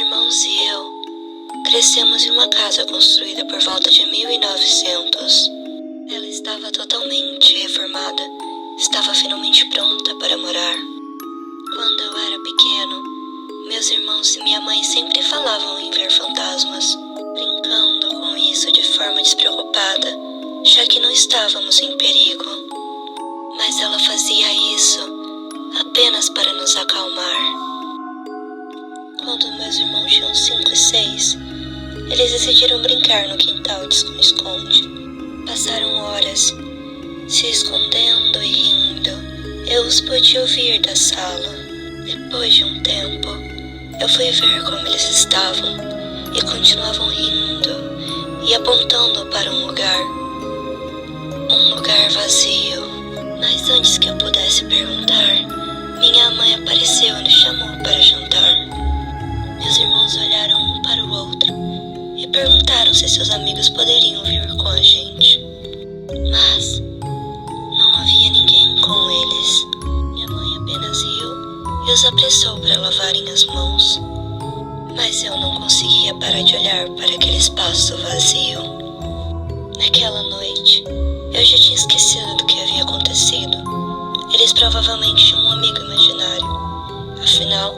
irmãos e eu crescemos em uma casa construída por volta de 1900. Ela estava totalmente reformada, estava finalmente pronta para morar. Quando eu era pequeno, meus irmãos e minha mãe sempre falavam em ver fantasmas, brincando com isso de forma despreocupada, já que não estávamos em perigo. Mas ela fazia isso apenas para nos acalmar. Quando meus irmãos tinham 5 e 6, eles decidiram brincar no quintal de esconde-esconde. Passaram horas se escondendo e rindo. Eu os pude ouvir da sala. Depois de um tempo, eu fui ver como eles estavam e continuavam rindo e apontando para um lugar vazio. Mas antes que eu pudesse perguntar, minha mãe apareceu e nos chamou para jantar. Meus irmãos olharam um para o outro e perguntaram se seus amigos poderiam vir com a gente. Mas não havia ninguém com eles. Minha mãe apenas riu e os apressou para lavarem as mãos. Mas eu não conseguia parar de olhar para aquele espaço vazio. Naquela noite, eu já tinha esquecido do que havia acontecido. Eles provavelmente tinham um amigo imaginário. Afinal,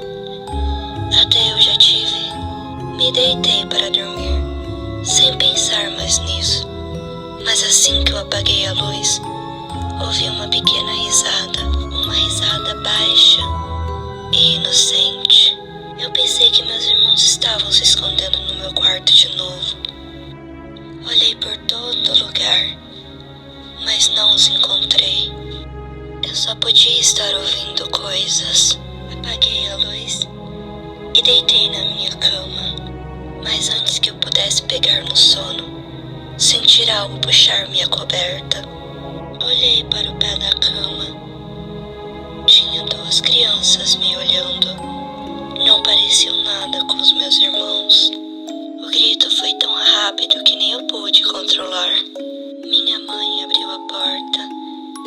até eu já tive. Me deitei para dormir, sem pensar mais nisso. Mas assim que eu apaguei a luz, ouvi uma pequena risada. Uma risada baixa e inocente. Eu pensei que meus irmãos estavam se escondendo no meu quarto de novo. Olhei por todo lugar, mas não os encontrei. Eu só podia estar ouvindo coisas. Apaguei a luz e deitei na minha cama. Mas antes que eu pudesse pegar no sono, senti algo puxar minha coberta. Olhei para o pé da cama. Tinha 2 crianças me olhando. Não pareciam nada com os meus irmãos. O grito foi tão rápido que nem eu pude controlar. Minha mãe abriu a porta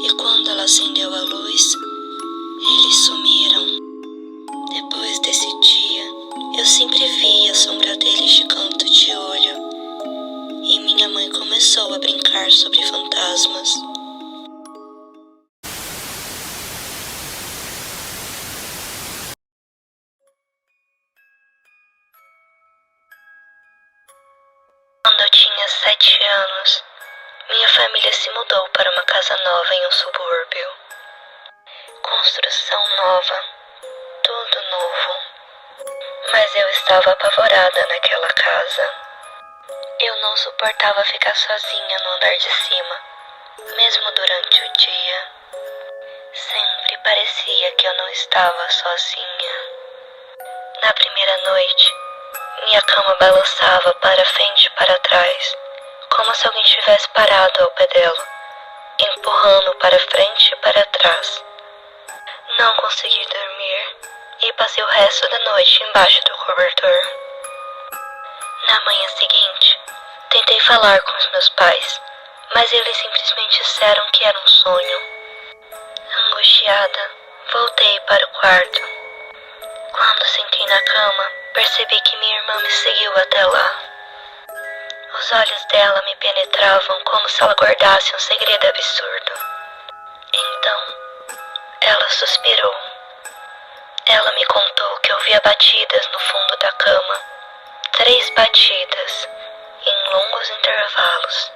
e quando ela acendeu a luz, eles sumiram. Depois desse dia, eu sempre via a sombra deles de canto de olho. E minha mãe começou a brincar sobre fantasmas. Quando eu tinha 7 anos, minha família se mudou para uma casa nova em um subúrbio. Construção nova, tudo novo. Mas eu estava apavorada naquela casa. Eu não suportava ficar sozinha no andar de cima, mesmo durante o dia. Sempre parecia que eu não estava sozinha. Na primeira noite, minha cama balançava para frente e para trás, como se alguém tivesse parado ao pé dela, empurrando para frente e para trás. Não consegui dormir e passei o resto da noite embaixo do cobertor. Na manhã seguinte, tentei falar com os meus pais, mas eles simplesmente disseram que era um sonho. Angustiada, voltei para o quarto. Quando sentei na cama, percebi que minha irmã me seguiu até lá. Os olhos dela me penetravam como se ela guardasse um segredo absurdo. Então, ela suspirou. Ela me contou que ouvia batidas no fundo da cama. 3 batidas, em longos intervalos.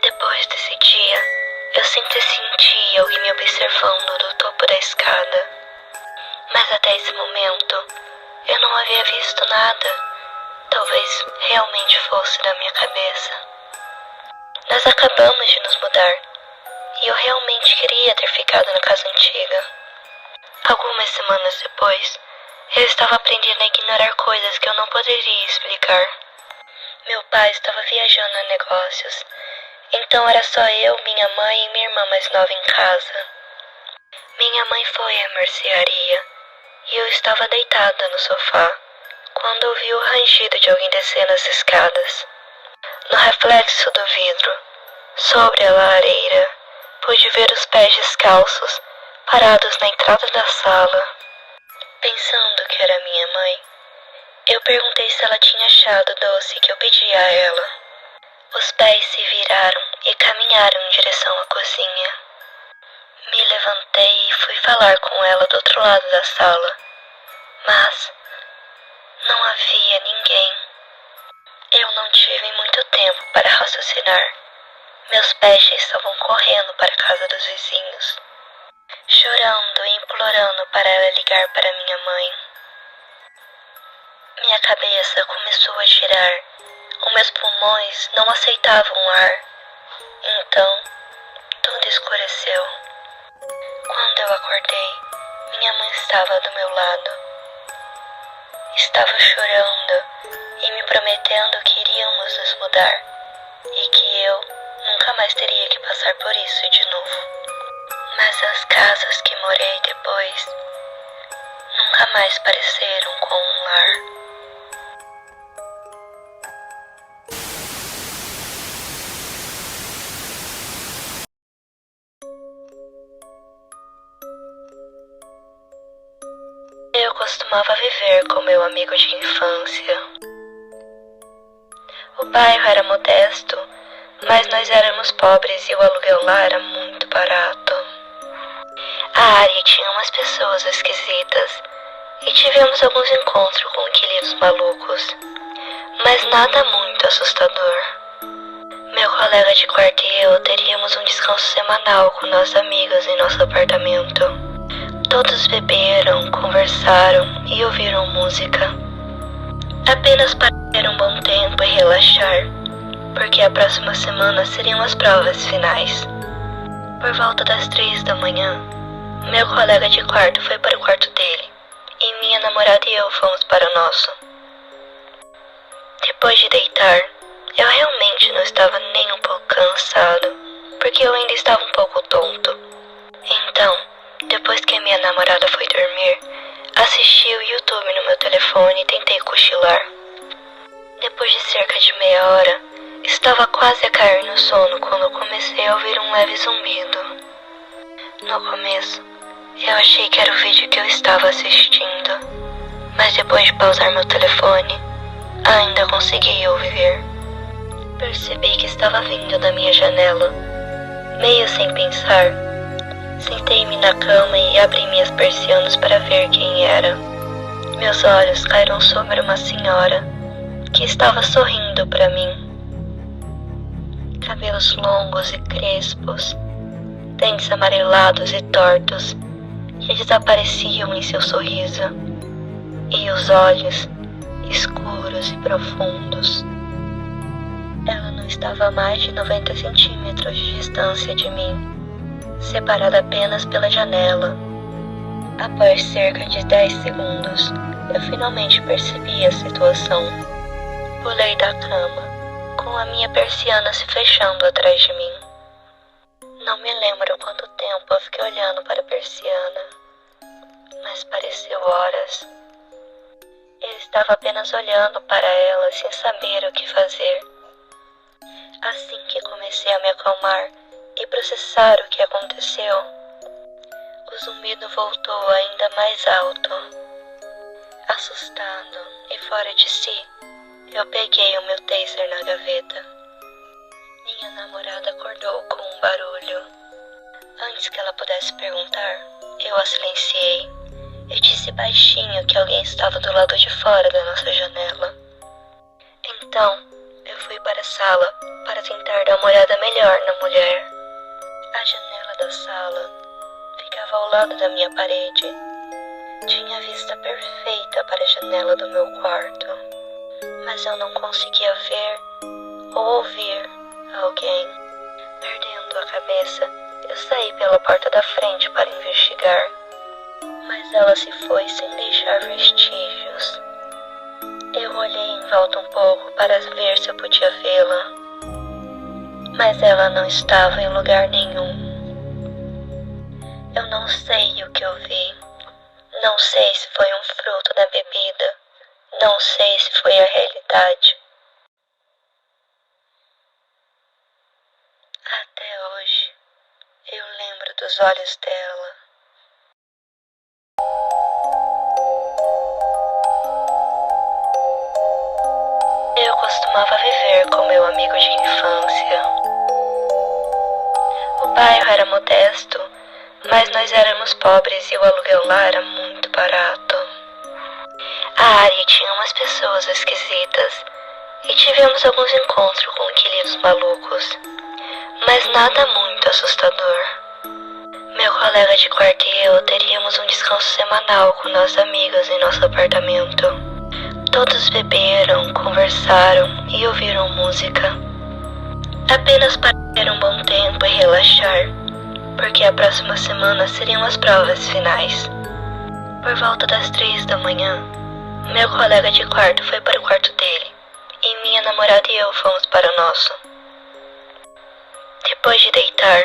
Depois desse dia, eu sempre senti alguém me observando do topo da escada. Mas até esse momento, eu não havia visto nada. Talvez realmente fosse da minha cabeça. Nós acabamos de nos mudar e eu realmente queria ter ficado na casa antiga. Algumas semanas depois, eu estava aprendendo a ignorar coisas que eu não poderia explicar. Meu pai estava viajando a negócios, então era só eu, minha mãe e minha irmã mais nova em casa. Minha mãe foi à mercearia e eu estava deitada no sofá quando ouvi o rangido de alguém descendo as escadas. No reflexo do vidro, sobre a lareira, pude ver os pés descalços parados na entrada da sala. Pensando que era minha mãe, Eu perguntei se ela tinha achado o doce que eu pedi a ela. Os pés se viraram e caminharam em direção à cozinha. Me levantei e fui falar com ela do outro lado da sala, mas não havia ninguém. Eu não tive muito tempo para raciocinar. Meus pés já estavam correndo para a casa dos vizinhos, chorando e implorando para ela ligar para minha mãe. Minha cabeça começou a girar. Os meus pulmões não aceitavam ar. Então, tudo escureceu. Quando eu acordei, minha mãe estava do meu lado. Estava chorando e me prometendo que iríamos nos mudar e que eu nunca mais teria que passar por isso de novo. Mas as casas que morei depois nunca mais pareceram com um lar. Eu costumava viver com meu amigo de infância. O bairro era modesto, mas nós éramos pobres e o aluguel lá era muito barato. A área tinha umas pessoas esquisitas e tivemos alguns encontros com inquilinos malucos, mas nada muito assustador. Meu colega de quarto e eu teríamos um descanso semanal com nossos amigos em nosso apartamento. Todos beberam, conversaram e ouviram música. Apenas para ter um bom tempo e relaxar, porque a próxima semana seriam as provas finais. Por volta das 3 da manhã, meu colega de quarto foi para o quarto dele e minha namorada e eu fomos para o nosso. Depois de deitar, eu realmente não estava nem um pouco cansado, porque eu ainda estava um pouco tonto. Então, depois que a minha namorada foi dormir, assisti o YouTube no meu telefone e tentei cochilar. Depois de cerca de meia hora, estava quase a cair no sono quando comecei a ouvir um leve zumbido. No começo, eu achei que era o vídeo que eu estava assistindo, mas depois de pausar meu telefone, ainda consegui ouvir. Percebi que estava vindo da minha janela. Meio sem pensar, sentei-me na cama e abri minhas persianas para ver quem era. Meus olhos caíram sobre uma senhora que estava sorrindo para mim. Cabelos longos e crespos, dentes amarelados e tortos, que desapareciam em seu sorriso, e os olhos escuros e profundos. Ela não estava a mais de 90 centímetros de distância de mim, separada apenas pela janela. Após cerca de 10 segundos, eu finalmente percebi a situação. Pulei da cama, com a minha persiana se fechando atrás de mim. Não me lembro quanto tempo eu fiquei olhando para a persiana, mas pareceu horas. Eu estava apenas olhando para ela sem saber o que fazer. Assim que comecei a me acalmar e processar o que aconteceu, o zumbido voltou ainda mais alto. Assustado e fora de si, eu peguei o meu taser na gaveta. Minha namorada acordou com um barulho. Antes que ela pudesse perguntar, eu a silenciei e disse baixinho que alguém estava do lado de fora da nossa janela. Então, eu fui para a sala para tentar dar uma olhada melhor na mulher. A janela da sala ficava ao lado da minha parede. Tinha a vista perfeita para a janela do meu quarto, mas eu não conseguia ver ou ouvir alguém. Perdendo a cabeça, eu saí pela porta da frente para investigar, mas ela se foi sem deixar vestígios. Eu olhei em volta um pouco para ver se eu podia vê-la, mas ela não estava em lugar nenhum. Eu não sei o que eu vi. Não sei se foi um fruto da bebida. Não sei se foi a realidade. Até hoje, eu lembro dos olhos dela. costumava viver com meu amigo de infância. O bairro era modesto, mas nós éramos pobres e o aluguel lá era muito barato. A área tinha umas pessoas esquisitas e tivemos alguns encontros com inquilinos malucos, mas nada muito assustador. Meu colega de quarto e eu teríamos um descanso semanal com nossos amigos em nosso apartamento. Todos beberam, conversaram e ouviram música. Apenas para ter um bom tempo e relaxar, porque a próxima semana seriam as provas finais. Por volta das 3 da manhã, meu colega de quarto foi para o quarto dele e minha namorada e eu fomos para o nosso. Depois de deitar,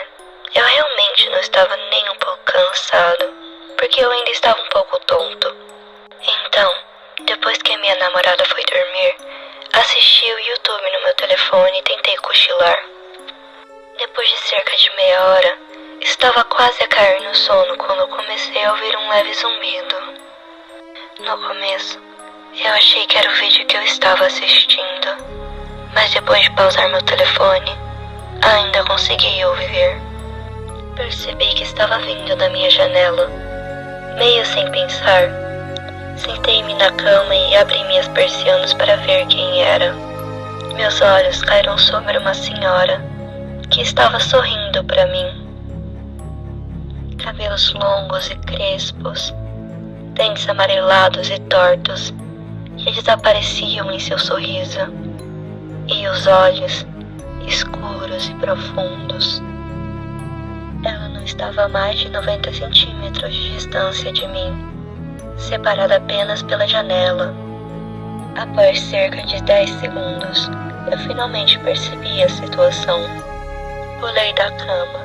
eu realmente não estava nem um pouco cansado, porque eu ainda estava um pouco tonto. Então, depois que a minha namorada foi dormir, assisti o YouTube no meu telefone e tentei cochilar. Depois de cerca de meia hora, estava quase a cair no sono quando comecei a ouvir um leve zumbido. No começo, eu achei que era o vídeo que eu estava assistindo, mas depois de pausar meu telefone, ainda consegui ouvir. Percebi que estava vindo da minha janela. Meio sem pensar, sentei-me na cama e abri minhas persianas para ver quem era. Meus olhos caíram sobre uma senhora que estava sorrindo para mim. Cabelos longos e crespos, dentes amarelados e tortos, que desapareciam em seu sorriso, e os olhos escuros e profundos. Ela não estava a mais de 90 centímetros de distância de mim, separada apenas pela janela. Após cerca de 10 segundos, eu finalmente percebi a situação. Pulei da cama,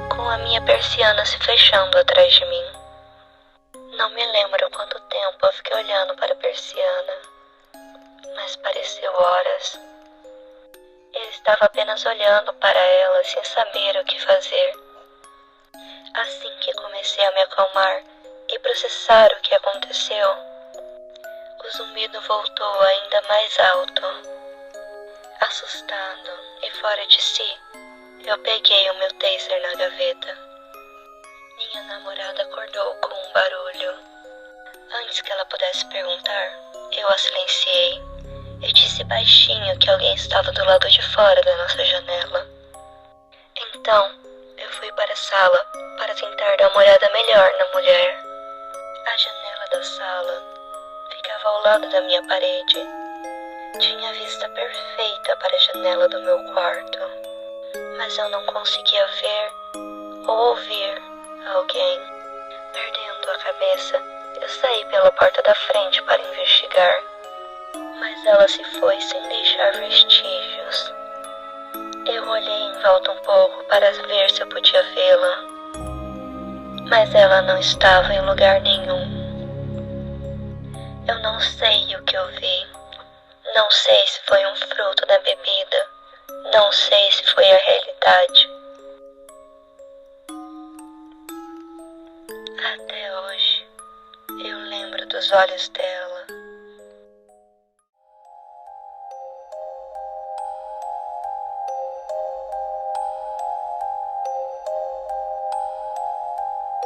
com a minha persiana se fechando atrás de mim. Não me lembro quanto tempo eu fiquei olhando para a persiana, mas pareceu horas. Eu estava apenas olhando para ela sem saber o que fazer. Assim que comecei a me acalmar e processar o que aconteceu, o zumbido voltou ainda mais alto. Assustado e fora de si, eu peguei o meu taser na gaveta. Minha namorada acordou com um barulho. Antes que ela pudesse perguntar, eu a silenciei e disse baixinho que alguém estava do lado de fora da nossa janela. Então, eu fui para a sala para tentar dar uma olhada melhor na mulher. A janela da sala ficava ao lado da minha parede. Tinha vista perfeita para a janela do meu quarto, mas eu não conseguia ver ou ouvir alguém. Perdendo a cabeça, eu saí pela porta da frente para investigar, mas ela se foi sem deixar vestígios. Eu olhei em volta um pouco para ver se eu podia vê-la, mas ela não estava em lugar nenhum. Eu não sei o que eu vi. Não sei se foi um fruto da bebida. Não sei se foi a realidade. Até hoje, eu lembro dos olhos dela.